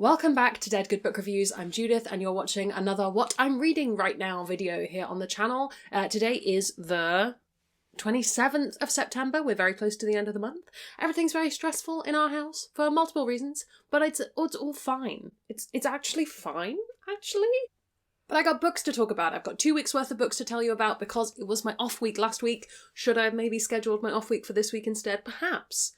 Welcome back to Dead Good Book Reviews. I'm Judith and you're watching another What I'm Reading Right Now video here on the channel. Today is the 27th of September. We're very close to the end of the month. Everything's very stressful in our house for multiple reasons, but it's all fine. It's actually fine, actually. But I got books to talk about. I've got 2 weeks worth of books to tell you about because it was my off week last week. Should I have maybe scheduled my off week for this week instead? Perhaps.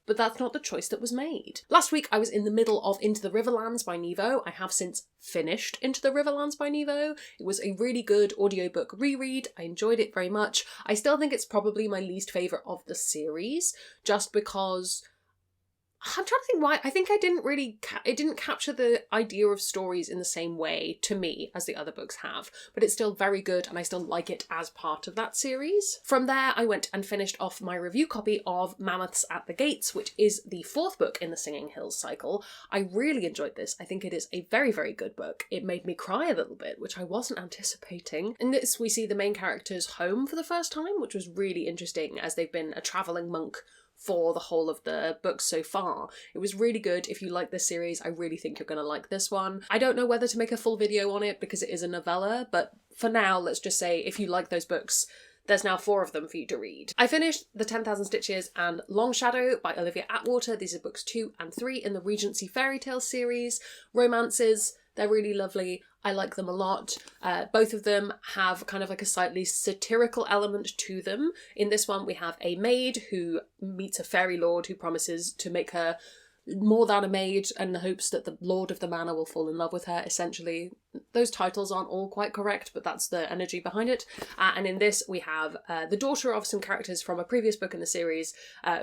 But that's not the choice that was made. Last week I was in the middle of Into the Riverlands by Nevo. I have since finished Into the Riverlands by Nevo. It was a really good audiobook reread. I enjoyed it very much. I still think it's probably my least favourite of the series, just because I'm trying to think why. I think I didn't really, it didn't capture the idea of stories in the same way, to me, as the other books have. But it's still very good and I still like it as part of that series. From there, I went and finished off my review copy of Mammoths at the Gates, which is the 4th book in the Singing Hills cycle. I really enjoyed this. I think it is a very, very good book. It made me cry a little bit, which I wasn't anticipating. In this, we see the main characters home for the first time, which was really interesting, as they've been a travelling monk for the whole of the books so far. It was really good. If you like this series, I really think you're going to like this one. I don't know whether to make a full video on it because it is a novella, but for now, let's just say if you like those books, there's now 4 of them for you to read. I finished The 10,000 Stitches and Long Shadow by Olivia Atwater. These are books 2 and 3 in the Regency Fairy Tale series. Romances. They're really lovely. I like them a lot. Both of them have kind of like a slightly satirical element to them. In this one, we have a maid who meets a fairy lord who promises to make her more than a maid in the hopes that the lord of the manor will fall in love with her, essentially. Those titles aren't all quite correct, but that's the energy behind it. And in this, we have the daughter of some characters from a previous book in the series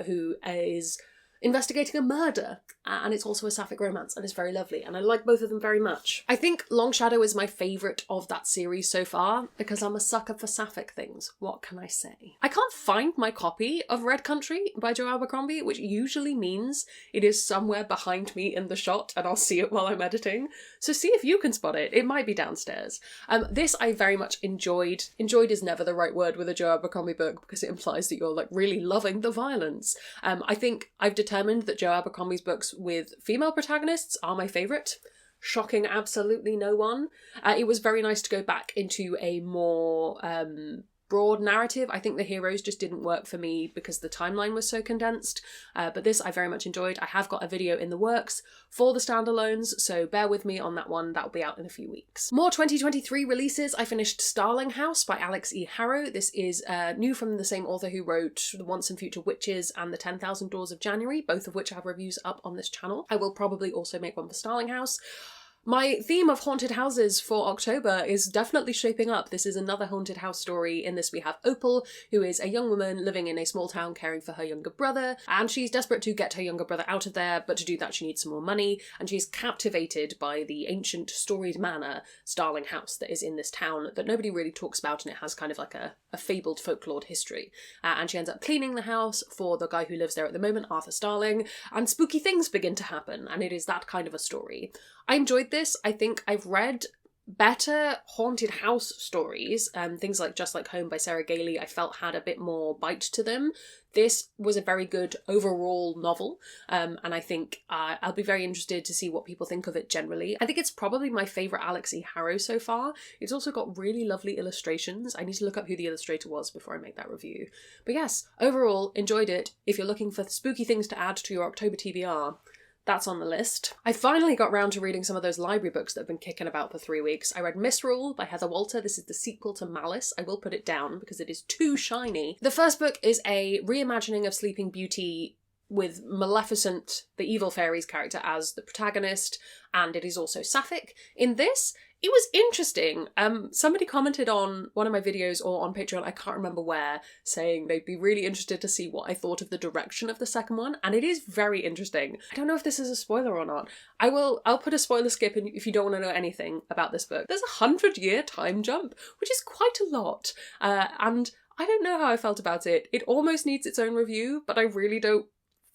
who is investigating a murder, and it's also a sapphic romance, and it's very lovely, and I like both of them very much. I think Long Shadow is my favourite of that series so far, because I'm a sucker for sapphic things. What can I say? I can't find my copy of Red Country by Joe Abercrombie, which usually means it is somewhere behind me in the shot, and I'll see it while I'm editing, so see if you can spot it. It might be downstairs. This I very much enjoyed. Enjoyed is never the right word with a Joe Abercrombie book, because it implies that you're like really loving the violence. I think I've determined that Joe Abercrombie's books with female protagonists are my favourite. Shocking absolutely no one. It was very nice to go back into a more broad narrative. I think the heroes just didn't work for me because the timeline was so condensed, but this I very much enjoyed. I have got a video in the works for the standalones, so bear with me on that one. That'll be out in a few weeks. More 2023 releases. I finished Starling House by Alex E. Harrow. This is new from the same author who wrote The Once and Future Witches and The 10,000 Doors of January, both of which have reviews up on this channel. I will probably also make one for Starling House. My theme of haunted houses for October is definitely shaping up. This is another haunted house story. In this we have Opal, who is a young woman living in a small town caring for her younger brother, and she's desperate to get her younger brother out of there, but to do that she needs some more money, and she's captivated by the ancient storied manor, Starling House, that is in this town that nobody really talks about, and it has kind of like a fabled folklore history. And she ends up cleaning the house for the guy who lives there at the moment, Arthur Starling, and spooky things begin to happen, and it is that kind of a story. I enjoyed this. I think I've read better haunted house stories, things like Just Like Home by Sarah Gailey I felt had a bit more bite to them. This was a very good overall novel, and I think I'll be very interested to see what people think of it generally. I think it's probably my favourite Alex E. Harrow so far. It's also got really lovely illustrations. I need to look up who the illustrator was before I make that review. But yes, overall, enjoyed it. If you're looking for spooky things to add to your October TBR, that's on the list. I finally got round to reading some of those library books that have been kicking about for 3 weeks. I read Misrule by Heather Walter. This is the sequel to Malice. I will put it down because it is too shiny. The first book is a reimagining of Sleeping Beauty with Maleficent, the evil fairy's character, as the protagonist, and it is also sapphic. In this, it was interesting. Somebody commented on one of my videos or on Patreon, I can't remember where, saying they'd be really interested to see what I thought of the direction of the second one, and it is very interesting. I don't know if this is a spoiler or not. I'll put a spoiler skip in if you don't want to know anything about this book. There's a 100-year time jump, which is quite a lot, and I don't know how I felt about it. It almost needs its own review, but I really don't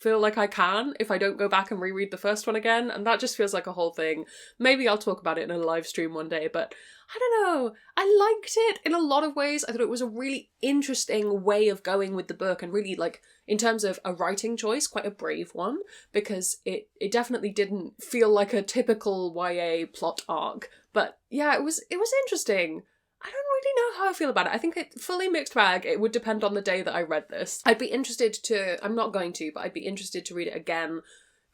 feel like I can if I don't go back and reread the first one again, and that just feels like a whole thing. Maybe I'll talk about it in a live stream one day, but I don't know. I liked it in a lot of ways. I thought it was a really interesting way of going with the book, and really, like, in terms of a writing choice, quite a brave one, because it definitely didn't feel like a typical YA plot arc. But yeah, it was interesting. I don't really know how I feel about it. I think it's fully mixed bag. It would depend on the day that I read this. I'd be interested to, I'm not going to, but I'd be interested to read it again,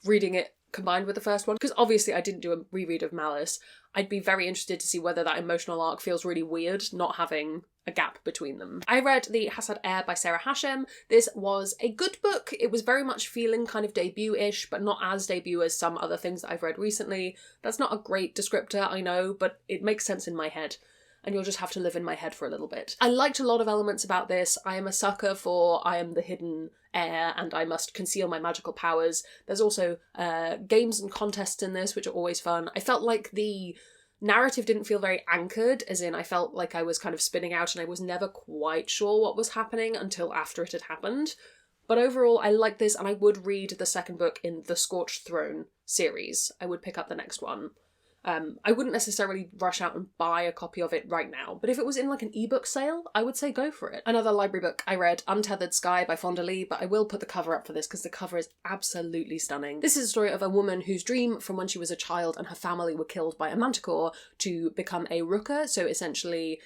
reading it combined with the first one, because obviously I didn't do a reread of Malice. I'd be very interested to see whether that emotional arc feels really weird, not having a gap between them. I read the Hassad Air by Sarah Hashem. This was a good book. It was very much feeling kind of debut-ish, but not as debut as some other things that I've read recently. That's not a great descriptor, I know, but it makes sense in my head, and you'll just have to live in my head for a little bit. I liked a lot of elements about this. I am a sucker for I am the hidden heir and I must conceal my magical powers. There's also games and contests in this, which are always fun. I felt like the narrative didn't feel very anchored, as in I felt like I was kind of spinning out and I was never quite sure what was happening until after it had happened. But overall, I like this, and I would read the second book in the Scorched Throne series. I would pick up the next one. I wouldn't necessarily rush out and buy a copy of it right now, but if it was in like an ebook sale, I would say go for it. Another library book I read, Untethered Sky by Fonda Lee, but I will put the cover up for this because the cover is absolutely stunning. This is a story of a woman whose dream from when she was a child and her family were killed by a manticore to become a rooker, so essentially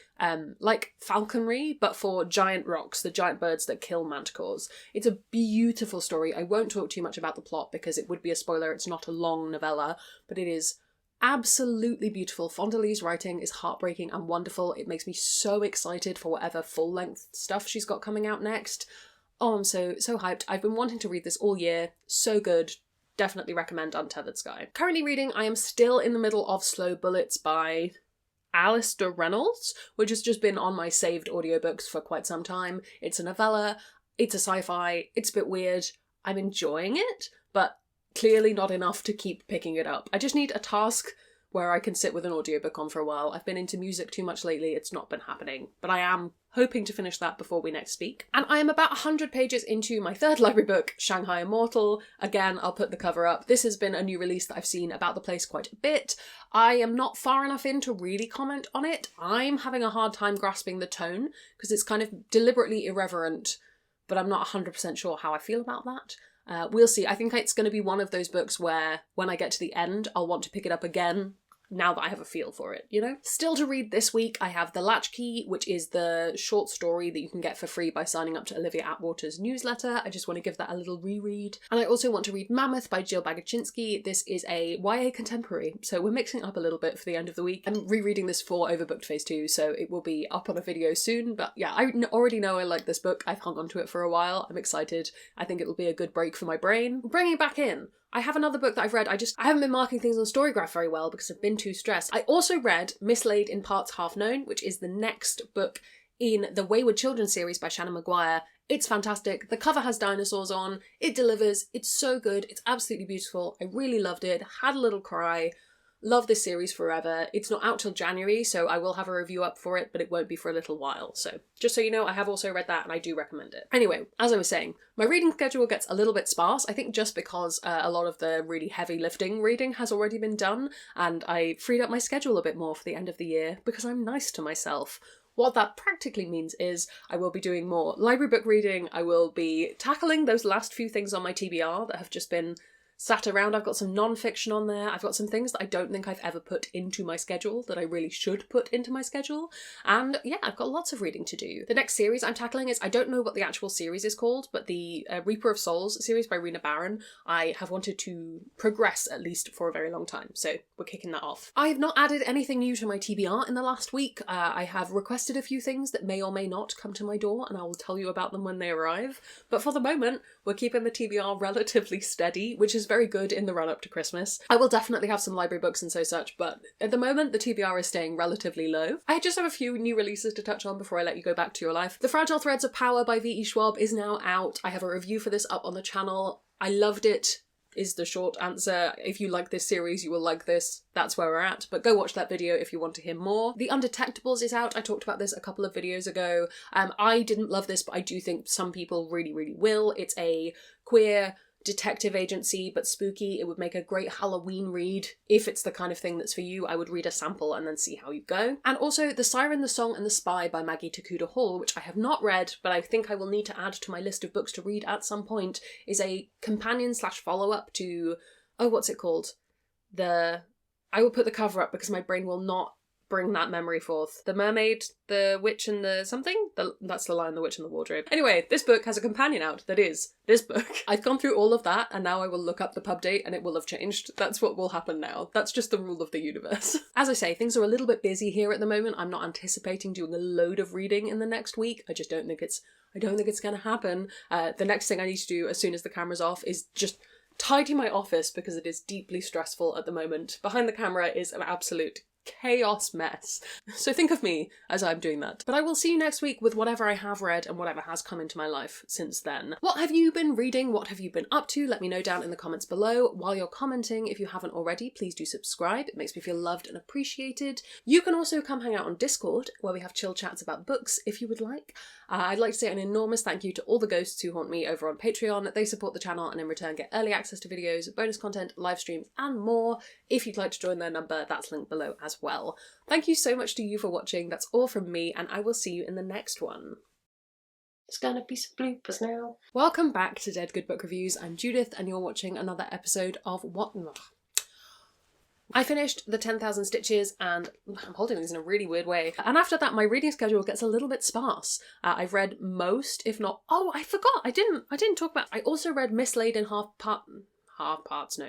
like falconry, but for giant rocks, the giant birds that kill manticores. It's a beautiful story. I won't talk too much about the plot because it would be a spoiler. It's not a long novella, but it is absolutely beautiful. Fonda Lee's writing is heartbreaking and wonderful. It makes me so excited for whatever full-length stuff she's got coming out next. Oh, I'm so hyped. I've been wanting to read this all year. So good. Definitely recommend Untethered Sky. Currently reading, I am still in the middle of Slow Bullets by Alistair Reynolds, which has just been on my saved audiobooks for quite some time. It's a novella. It's a sci-fi. It's a bit weird. I'm enjoying it, but clearly not enough to keep picking it up. I just need a task where I can sit with an audiobook on for a while. I've been into music too much lately, it's not been happening, but I am hoping to finish that before we next speak. And I am about 100 pages into my third library book, Shanghai Immortal. Again, I'll put the cover up. This has been a new release that I've seen about the place quite a bit. I am not far enough in to really comment on it. I'm having a hard time grasping the tone, because it's kind of deliberately irreverent, but I'm not 100% sure how I feel about that. We'll see. I think it's going to be one of those books where when I get to the end, I'll want to pick it up again now that I have a feel for it, you know? Still to read this week, I have The Latchkey, which is the short story that you can get for free by signing up to Olivia Atwater's newsletter. I just want to give that a little reread. And I also want to read Mammoth by Jill Bagachinsky. This is a YA contemporary, so we're mixing up a little bit for the end of the week. I'm rereading this for Overbooked Phase 2, so it will be up on a video soon. But yeah, I already know I like this book. I've hung on to it for a while. I'm excited. I think it'll be a good break for my brain. Bringing it back in, I have another book that I've read. I haven't been marking things on Storygraph very well because I've been too stressed. I also read Mislaid in Parts Half Known, which is the next book in the Wayward Children series by Shannon Maguire. It's fantastic. The cover has dinosaurs on. It delivers. It's so good. It's absolutely beautiful. I really loved it. Had a little cry. Love this series forever. It's not out till January, so I will have a review up for it, but it won't be for a little while. So just so you know, I have also read that and I do recommend it. Anyway, as I was saying, my reading schedule gets a little bit sparse. I think just because a lot of the really heavy lifting reading has already been done, and I freed up my schedule a bit more for the end of the year because I'm nice to myself. What that practically means is I will be doing more library book reading. I will be tackling those last few things on my TBR that have just been sat around. I've got some non-fiction on there. I've got some things that I don't think I've ever put into my schedule that I really should put into my schedule. And yeah, I've got lots of reading to do. The next series I'm tackling is, I don't know what the actual series is called, but the Reaper of Souls series by Rena Barron. I have wanted to progress at least for a very long time, so we're kicking that off. I have not added anything new to my TBR in the last week. I have requested a few things that may or may not come to my door, and I will tell you about them when they arrive. But for the moment, we're keeping the TBR relatively steady, which is very good in the run-up to Christmas. I will definitely have some library books and such, but at the moment the TBR is staying relatively low. I just have a few new releases to touch on before I let you go back to your life. The Fragile Threads of Power by V.E. Schwab is now out. I have a review for this up on the channel. I loved it, is the short answer. If you like this series, you will like this. That's where we're at, but go watch that video if you want to hear more. The Undetectables is out. I talked about this a couple of videos ago. I didn't love this, but I do think some people really, really will. It's a queer detective agency but spooky. It would make a great Halloween read. If it's the kind of thing that's for you, I would read a sample and then see how you go. And also The Siren, the Song and the Spy by Maggie Takuda Hall, which I have not read, but I think I will need to add to my list of books to read at some point, is a companion / follow-up to, oh, what's it called? I will put the cover up because my brain will not bring that memory forth. The Mermaid, the Witch and the something? That's The Lion, the Witch and the Wardrobe. Anyway, this book has a companion out that is this book. I've gone through all of that and now I will look up the pub date and it will have changed. That's what will happen now. That's just the rule of the universe. As I say, things are a little bit busy here at the moment. I'm not anticipating doing a load of reading in the next week. I don't think it's gonna happen. The next thing I need to do as soon as the camera's off is just tidy my office because it is deeply stressful at the moment. Behind the camera is an absolute chaos mess. So think of me as I'm doing that. But I will see you next week with whatever I have read and whatever has come into my life since then. What have you been reading? What have you been up to? Let me know down in the comments below. While you're commenting, if you haven't already, please do subscribe. It makes me feel loved and appreciated. You can also come hang out on Discord, where we have chill chats about books if you would like. I'd like to say an enormous thank you to all the ghosts who haunt me over on Patreon. They support the channel and in return get early access to videos, bonus content, live streams and more. If you'd like to join their number, that's linked below as well. Thank you so much to you for watching. That's all from me and I will see you in the next one. There's gonna be some bloopers now. Welcome back to Dead Good Book Reviews. I'm Judith and you're watching another episode of What... I finished the 10,000 Stitches and I'm holding these in a really weird way. And after that, my reading schedule gets a little bit sparse. I've read most, if not... Oh, I forgot! I didn't talk about... I also read Mislaid in half parts, no.